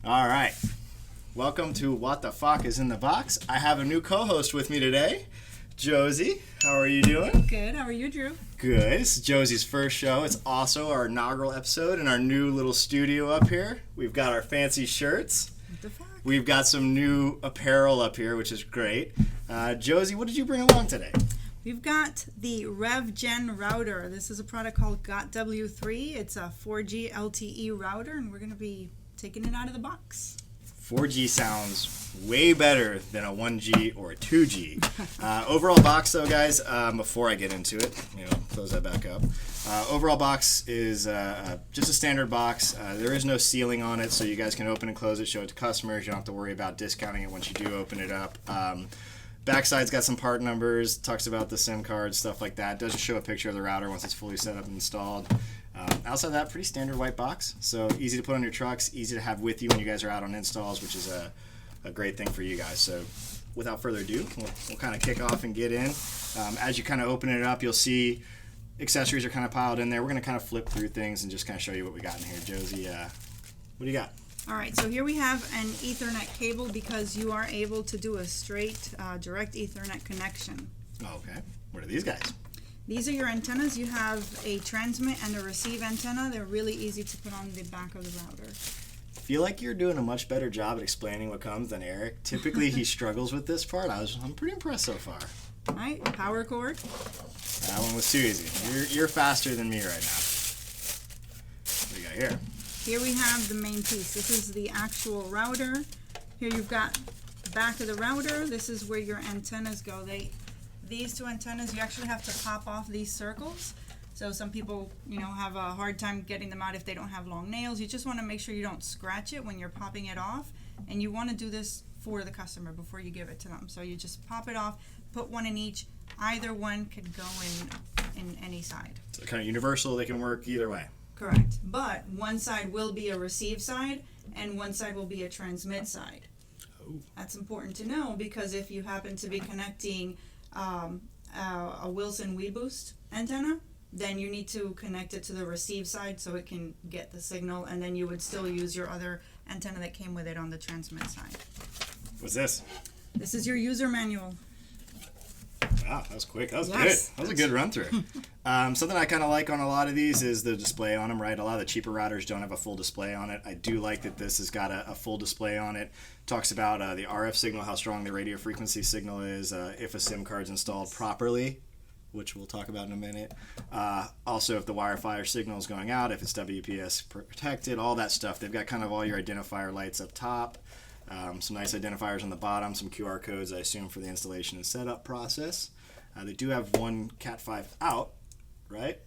All right. Welcome to What the Fuck is in the Box. I have a new co-host with me today, Josie. How are you doing? Good. How are you, Drew? Good. This is Josie's first show. It's also our inaugural episode in our new little studio up here. We've got our fancy shirts. What the fuck? We've got some new apparel up here, which is great. Josie, what did you bring along today? We've got the RevGen Router. This is a product called GOTW3. It's a 4G LTE router, and we're going to be taking it out of the box. 4G sounds way better than a 1G or a 2G. Overall box, though, guys, before I get into it, close that back up. Overall box is just a standard box. There is no sealing on it, so you guys can open and close it, show it to customers. You don't have to worry about discounting it once you do open it up. Backside's got some part numbers, talks about the SIM cards, stuff like that. Doesn't show a picture of the router once it's fully set up and installed. Outside of that, pretty standard white box. So easy to put on your trucks, easy to have with you when you guys are out on installs, which is a great thing for you guys. So without further ado, we'll kind of kick off and get in. As you kind of open it up, you'll see accessories are kind of piled in there. We're going to kind of flip through things and just kind of show you what we got in here. Josie, what do you got? All right, so here we have an Ethernet cable because you are able to do a straight direct Ethernet connection. Okay. What are these guys? These are your antennas. You have a transmit and a receive antenna. They're really easy to put on the back of the router. I feel like you're doing a much better job at explaining what comes than Eric. Typically, he struggles with this part. I'm pretty impressed so far. All right, power cord. That one was too easy. You're faster than me right now. What do you got here? Here we have the main piece. This is the actual router. Here you've got the back of the router. This is where your antennas go. These two antennas, you actually have to pop off these circles. So some people, have a hard time getting them out if they don't have long nails. You just want to make sure you don't scratch it when you're popping it off. And you want to do this for the customer before you give it to them. So you just pop it off, put one in each. Either one could go in any side. So kind of universal, they can work either way. Correct. But one side will be a receive side and one side will be a transmit side. Oh. That's important to know because if you happen to be connecting a Wilson WeBoost antenna, then you need to connect it to the receive side so it can get the signal, and then you would still use your other antenna that came with it on the transmit side. What's this? This is your user manual. Wow, that was quick. That was Yes. good. That was a good run through. Something I kind of like on a lot of these is the display on them, right? A lot of the cheaper routers don't have a full display on it. I do like that this has got a full display on it. Talks about the RF signal, how strong the radio frequency signal is, if a SIM card's installed properly, which we'll talk about in a minute. Also, if the Wi-Fi signal is going out, if it's WPS protected, all that stuff. They've got kind of all your identifier lights up top. Some nice identifiers on the bottom, some QR codes, I assume, for the installation and setup process. They do have one Cat5 out, right?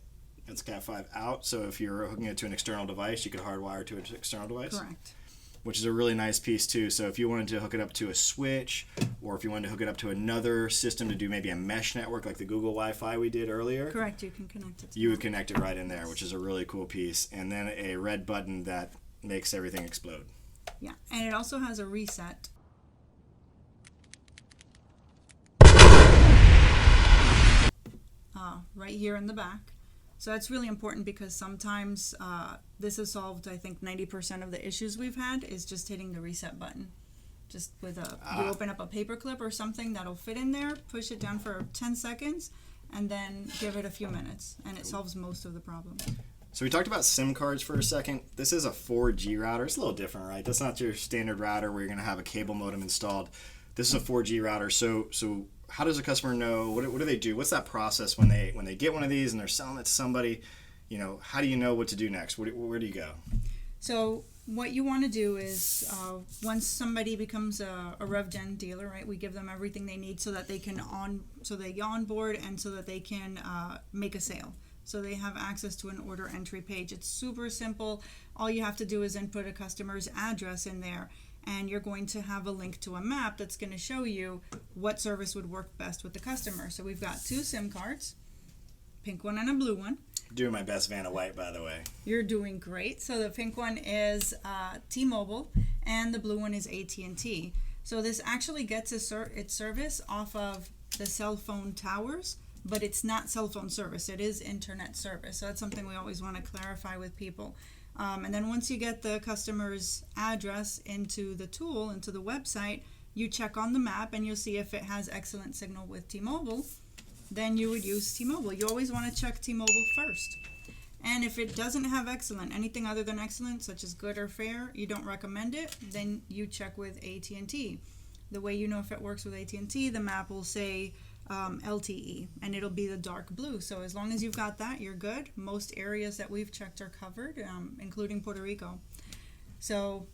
That's Cat5 out, so if you're hooking it to an external device, you could hardwire to an external device. Correct. Which is a really nice piece, too. So if you wanted to hook it up to a switch, or if you wanted to hook it up to another system to do maybe a mesh network like the Google Wi-Fi we did earlier. Correct, you can connect it to You would connect it right in there, which is a really cool piece. And then a red button that makes everything explode. Yeah, and it also has a reset. Right here in the back. So that's really important because sometimes this has solved, I think, 90% of the issues we've had is just hitting the reset button. Just with you open up a paper clip or something that'll fit in there, push it down for 10 seconds, and then give it a few minutes, and it solves most of the problems. So we talked about SIM cards for a second. This is a 4G router. It's a little different, right? That's not your standard router where you're going to have a cable modem installed. This is a 4G router. So how does a customer know? What do they do? What's that process when they get one of these and they're selling it to somebody? How do you know what to do next? Where do you go? So what you want to do is once somebody becomes a RevGen dealer, right? We give them everything they need so that they can onboard and so that they can make a sale. So they have access to an order entry page. It's super simple. All you have to do is input a customer's address in there, and you're going to have a link to a map that's going to show you what service would work best with the customer. So we've got two SIM cards, pink one and a blue one. Doing my best Vanna White, by the way. You're doing great. So the pink one is T-Mobile, and the blue one is AT&T. So this actually gets its service off of the cell phone towers, but it's not cell phone service. It is internet service. So that's something we always want to clarify with people. And then once you get the customer's address into the tool, into the website, you check on the map and you'll see if it has excellent signal with T-Mobile. Then you would use T-Mobile. You always want to check T-Mobile first. And if it doesn't have excellent, anything other than excellent, such as good or fair, you don't recommend it, then you check with AT&T. The way you know if it works with AT&T, the map will say LTE, and it'll be the dark blue. So as long as you've got that, you're good. Most areas that we've checked are covered, including Puerto Rico. So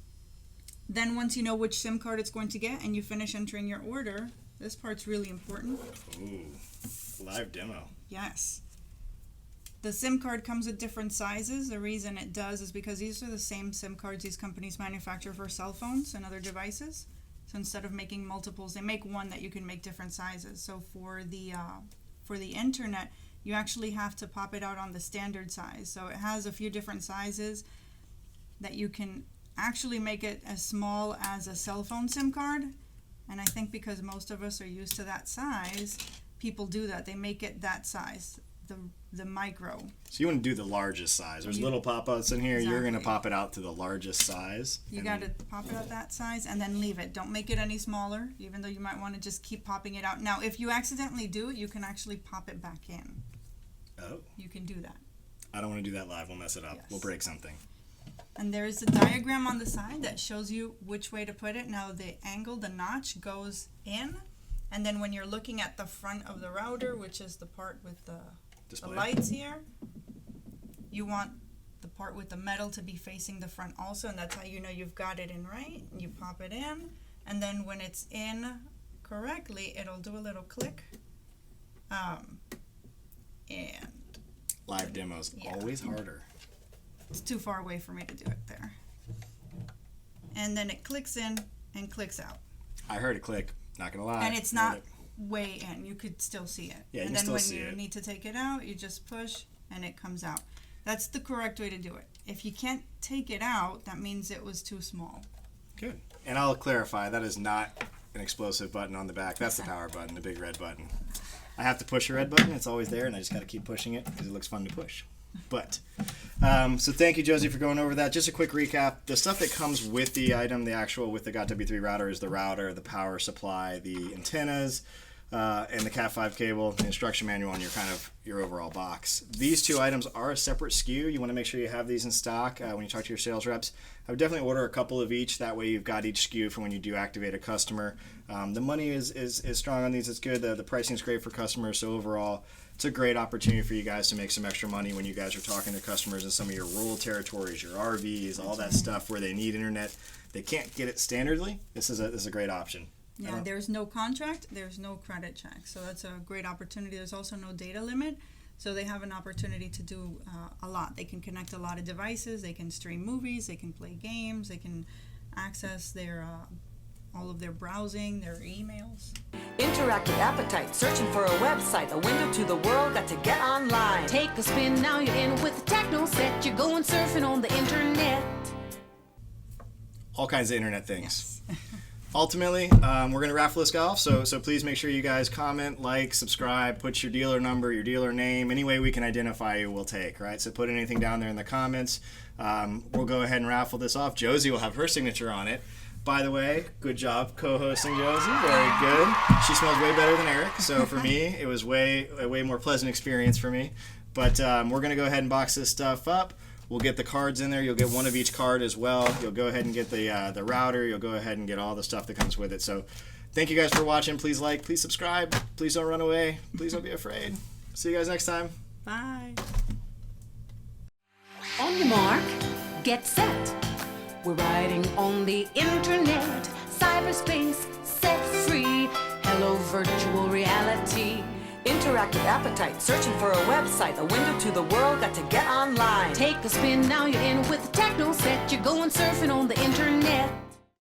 then once you know which SIM card it's going to get and you finish entering your order, this part's really important. Ooh, live demo. Yes. The SIM card comes with different sizes. The reason it does is because these are the same SIM cards these companies manufacture for cell phones and other devices. So instead of making multiples, they make one that you can make different sizes. So for the internet, you actually have to pop it out on the standard size. So it has a few different sizes that you can actually make it as small as a cell phone SIM card. And I think because most of us are used to that size, people do that. They make it that size. The micro. So you want to do the largest size. There's little pop-outs in here. Exactly. You're going to pop it out to the largest size. You got to pop it out that size and then leave it. Don't make it any smaller, even though you might want to just keep popping it out. Now, if you accidentally do it, you can actually pop it back in. Oh. You can do that. I don't want to do that live. We'll mess it up. Yes. We'll break something. And there is a diagram on the side that shows you which way to put it. Now, the angle, the notch, goes in. And then when you're looking at the front of the router, which is the part with the lights here, you want the part with the metal to be facing the front also, and that's how you know you've got it in right. You pop it in, and then when it's in correctly, it'll do a little click. And live demos, always harder. It's too far away for me to do it there. And then it clicks in and clicks out. I heard it click, not gonna lie. And it's not way in. You could still see it. Yeah, and you can then still when see you it. need to take it out, you just push and it comes out. That's the correct way to do it. If you can't take it out, that means it was too small. Good. And I'll clarify, that is not an explosive button on the back. That's the power button, the big red button. I have to push a red button. It's always there, and I just got to keep pushing it because it looks fun to push. But, so thank you, Josie, for going over that. Just a quick recap. The stuff that comes with the item, the actual with the GOTW3 router, is the router, the power supply, the antennas, and the Cat5 cable, the instruction manual, and your overall box. These two items are a separate SKU. You want to make sure you have these in stock when you talk to your sales reps. I would definitely order a couple of each. That way you've got each SKU for when you do activate a customer. The money is strong on these. It's good. The pricing is great for customers. So overall, it's a great opportunity for you guys to make some extra money when you guys are talking to customers in some of your rural territories, your RVs, all that stuff where they need internet. They can't get it standardly. This is a great option. Yeah, there's no contract, there's no credit check. So that's a great opportunity. There's also no data limit. So they have an opportunity to do a lot. They can connect a lot of devices. They can stream movies. They can play games. They can access their all of their browsing, their emails. Interactive appetite, searching for a website, a window to the world, got to get online. Take a spin, now you're in with the techno set. You're going surfing on the internet. All kinds of internet things. Yes. Ultimately, we're going to raffle this guy off, so please make sure you guys comment, like, subscribe, put your dealer number, your dealer name, any way we can identify you, we'll take, right? So put anything down there in the comments. We'll go ahead and raffle this off. Josie will have her signature on it. By the way, good job co-hosting, Josie. Very good. She smells way better than Eric, so for me, it was a way more pleasant experience for me. But we're going to go ahead and box this stuff up. We'll get the cards in there. You'll get one of each card as well. You'll go ahead and get the router. You'll go ahead and get all the stuff that comes with it. So thank you guys for watching. Please like, please subscribe. Please don't run away. Please don't be afraid. See you guys next time. Bye. On your mark, get set. We're riding on the internet. Cyberspace set free. Hello, virtual reality. Interactive appetite, searching for a website, a window to the world, got to get online. Take a spin, now you're in with the techno set. You're going surfing on the internet.